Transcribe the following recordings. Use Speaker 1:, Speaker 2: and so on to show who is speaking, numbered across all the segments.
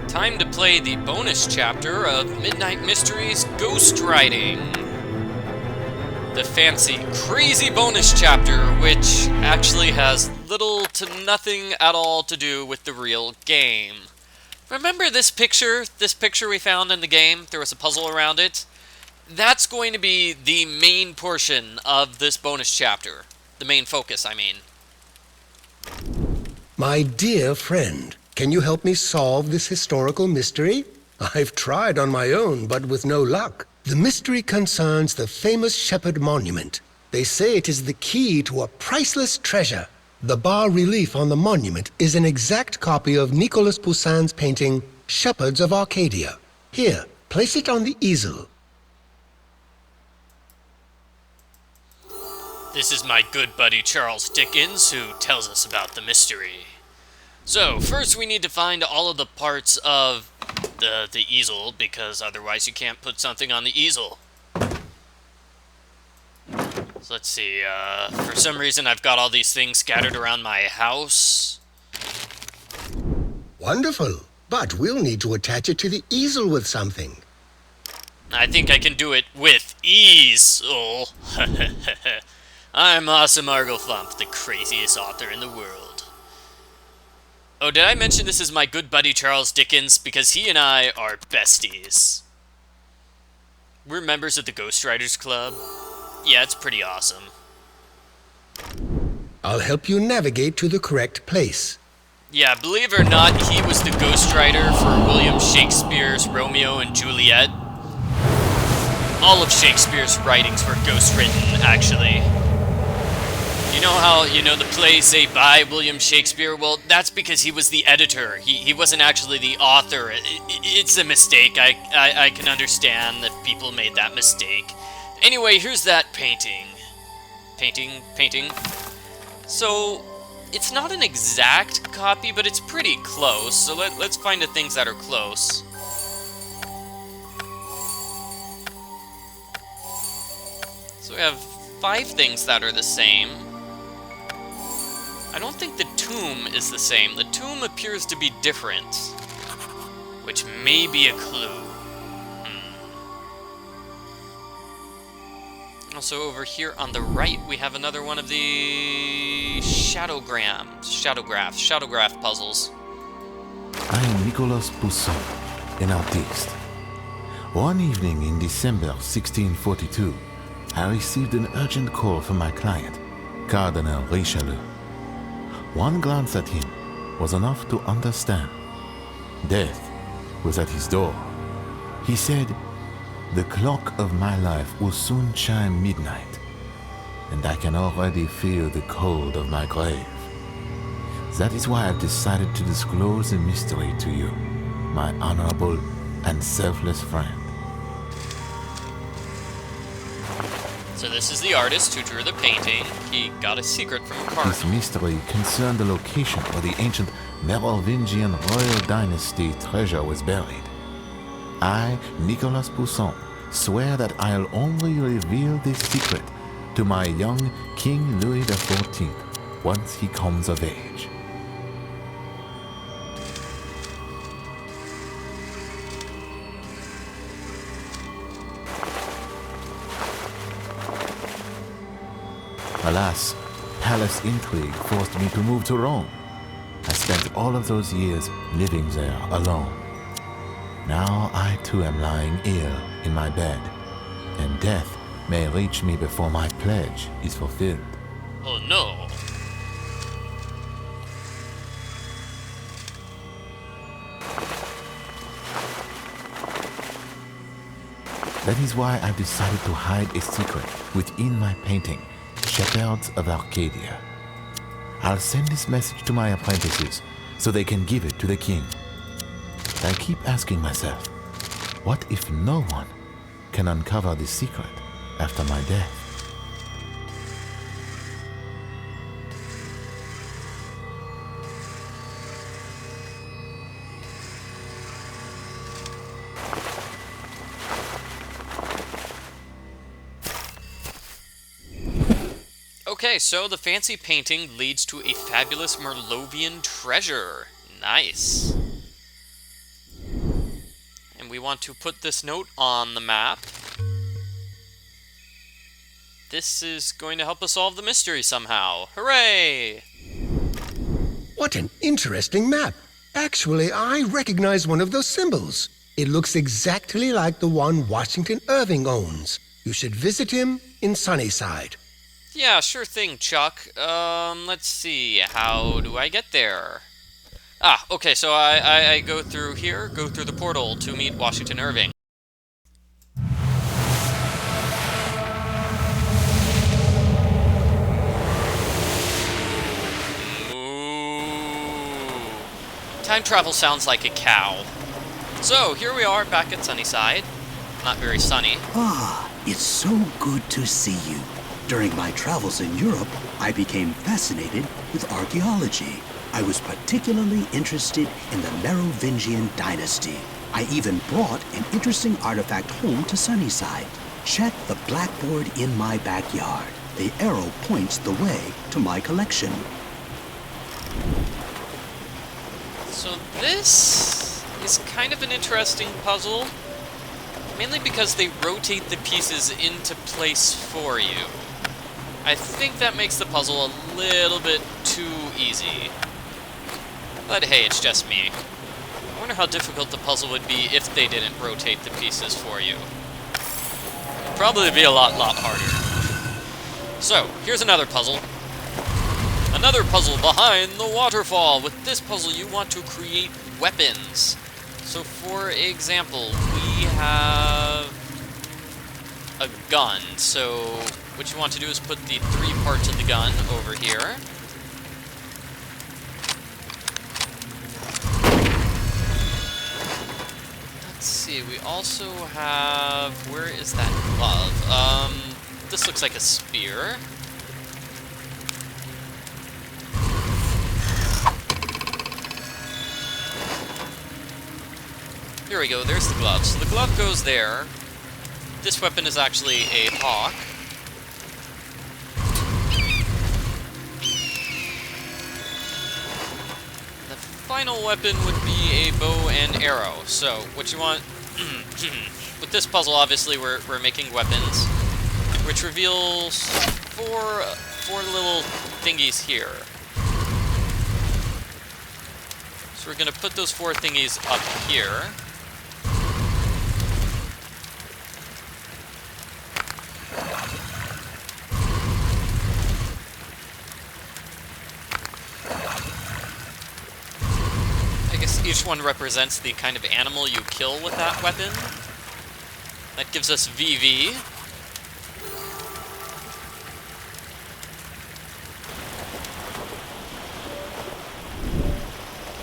Speaker 1: Time to play the bonus chapter of Midnight Mysteries Ghostwriting. The fancy, crazy bonus chapter, which actually has little to nothing at all to do with the real game. Remember this picture? This picture we found in the game? There was a puzzle around it? That's going to be the main portion of this bonus chapter. The main focus, I mean.
Speaker 2: My dear friend, can you help me solve this historical mystery? I've tried on my own, but with no luck. The mystery concerns the famous Shepherd Monument. They say it is the key to a priceless treasure. The bas-relief on the monument is an exact copy of Nicolas Poussin's painting, Shepherds of Arcadia. Here, place it on the easel.
Speaker 1: This is my good buddy Charles Dickens, who tells us about the mystery. So, first we need to find all of the parts of the easel, because otherwise you can't put something on the easel. So let's see, for some reason I've got all these things scattered around my house.
Speaker 2: Wonderful, but we'll need to attach it to the easel with something.
Speaker 1: I think I can do it with ease. Oh. I'm Awesome Argleflump, the craziest author in the world. Oh, did I mention this is my good buddy Charles Dickens? Because he and I are besties. We're members of the Ghostwriters Club. Yeah, it's pretty awesome.
Speaker 2: I'll help you navigate to the correct place.
Speaker 1: Yeah, believe it or not, he was the ghostwriter for William Shakespeare's Romeo and Juliet. All of Shakespeare's writings were ghostwritten, actually. You know how, the play, say, by William Shakespeare? Well, that's because he was the editor. He wasn't actually the author. It's a mistake. I can understand that people made that mistake. Anyway, here's that painting. Painting. So, it's not an exact copy, but it's pretty close. So let's find the things that are close. So we have 5 things that are the same. I don't think the tomb is the same. The tomb appears to be different, which may be a clue. Also over here on the right, we have another one of the shadowgraph puzzles.
Speaker 3: I am Nicolas Poussin, an artist. One evening in December 1642, I received an urgent call from my client, Cardinal Richelieu. One glance at him was enough to understand. Death was at his door. He said, "The clock of my life will soon chime midnight, and I can already feel the cold of my grave. That is why I've decided to disclose the mystery to you, my honorable and selfless friend."
Speaker 1: So this is the artist who drew the painting. He got a secret from a cardinal.
Speaker 3: This mystery concerned the location where the ancient Merovingian Royal Dynasty treasure was buried. I, Nicolas Poussin, swear that I'll only reveal this secret to my young King Louis XIV once he comes of age. Alas, palace intrigue forced me to move to Rome. I spent all of those years living there alone. Now I too am lying ill in my bed, and death may reach me before my pledge is fulfilled.
Speaker 1: Oh no.
Speaker 3: That is why I've decided to hide a secret within my painting, Shepherds of Arcadia. I'll send this message to my apprentices so they can give it to the king. I keep asking myself, what if no one can uncover this secret after my death?
Speaker 1: Okay, so the fancy painting leads to a fabulous Merovingian treasure. Nice. we want to put this note on the map. This is going to help us solve the mystery somehow. Hooray!
Speaker 2: What an interesting map. Actually, I recognize one of those symbols. It looks exactly like the one Washington Irving owns. You should visit him in Sunnyside.
Speaker 1: Yeah, sure thing, Chuck. Let's see. How do I get there? Ah, okay, so I go through here, go through the portal to meet Washington Irving. Moo. Time travel sounds like a cow. So, here we are back at Sunnyside. Not very sunny.
Speaker 4: Ah, it's so good to see you. During my travels in Europe, I became fascinated with archaeology. I was particularly interested in the Merovingian Dynasty. I even brought an interesting artifact home to Sunnyside. Check the blackboard in my backyard. The arrow points the way to my collection.
Speaker 1: So this is kind of an interesting puzzle, mainly because they rotate the pieces into place for you. I think that makes the puzzle a little bit too easy. But hey, it's just me. I wonder how difficult the puzzle would be if they didn't rotate the pieces for you. It'd probably be a lot harder. So, here's another puzzle. Another puzzle behind the waterfall. With this puzzle, you want to create weapons. So, for example, we have a gun. So, what you want to do is put the 3 parts of the gun over here. Let's see, we also have... Where is that glove? This looks like a spear. Here we go, there's the glove. So the glove goes there. This weapon is actually a hawk. The final weapon would be a bow and arrow. So, what you want... with this puzzle, obviously, we're making weapons, which reveals four little thingies here. So we're going to put those 4 thingies up here. I guess each one represents the kind of animal you kill with that weapon. That gives us VV.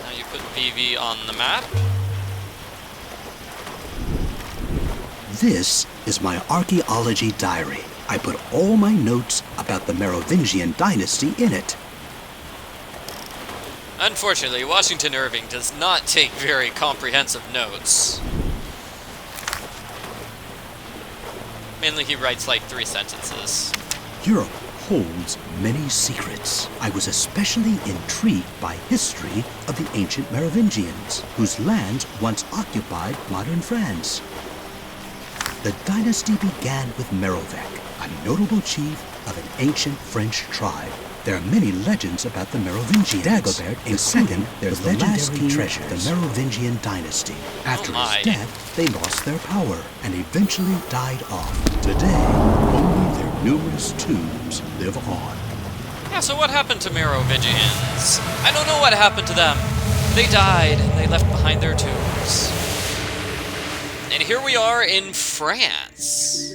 Speaker 1: Now you put VV on the map.
Speaker 4: This is my archaeology diary. I put all my notes about the Merovingian Dynasty in it.
Speaker 1: Unfortunately, Washington Irving does not take very comprehensive notes. Mainly he writes like 3 sentences.
Speaker 4: Europe holds many secrets. I was especially intrigued by history of the ancient Merovingians, whose lands once occupied modern France. The dynasty began with Merovec, a notable chief of an ancient French tribe. There are many legends about the Merovingians. Dagobert II, there's the last king of the Merovingian Dynasty. After his death, they lost their power and eventually died off. Today, only their numerous tombs live on.
Speaker 1: Yeah, so what happened to Merovingians? I don't know what happened to them. They died, and they left behind their tombs. And here we are in France.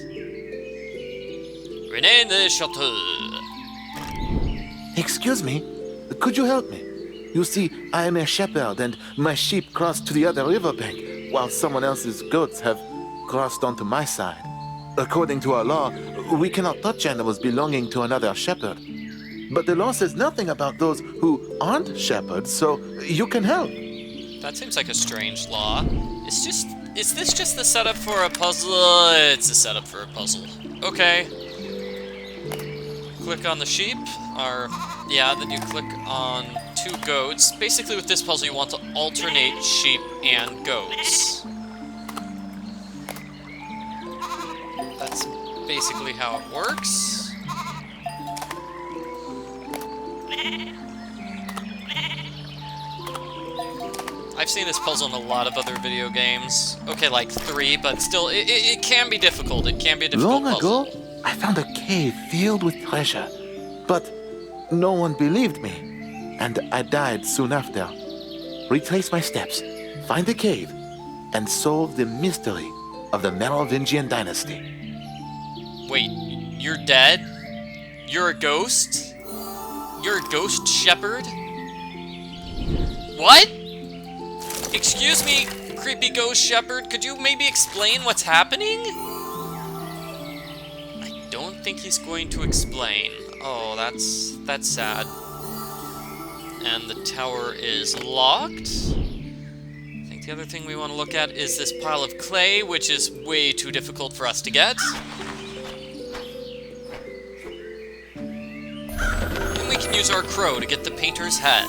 Speaker 1: René de Chateau.
Speaker 3: Excuse me, could you help me? You see, I am a shepherd and my sheep crossed to the other riverbank, while someone else's goats have crossed onto my side. According to our law, we cannot touch animals belonging to another shepherd. But the law says nothing about those who aren't shepherds, so you can help.
Speaker 1: That seems like a strange law. Is this just the setup for a puzzle? It's a setup for a puzzle. Okay. Click on the sheep, then you click on 2 goats. Basically with this puzzle you want to alternate sheep and goats. basically how it works. I've seen this puzzle in a lot of other video games. Okay, like 3, but still, it can be difficult. It can be a difficult
Speaker 3: Long
Speaker 1: puzzle.
Speaker 3: ago, I found a cave filled with treasure, but no one believed me, and I died soon after. Retrace my steps, find the cave, and solve the mystery of the Merovingian Dynasty.
Speaker 1: Wait, you're dead? You're a ghost? You're a ghost shepherd? What? Excuse me, creepy ghost shepherd, could you maybe explain what's happening? I don't think he's going to explain. Oh, that's sad. And the tower is locked. I think the other thing we want to look at is this pile of clay, which is way too difficult for us to get. And we can use our crow to get the painter's head.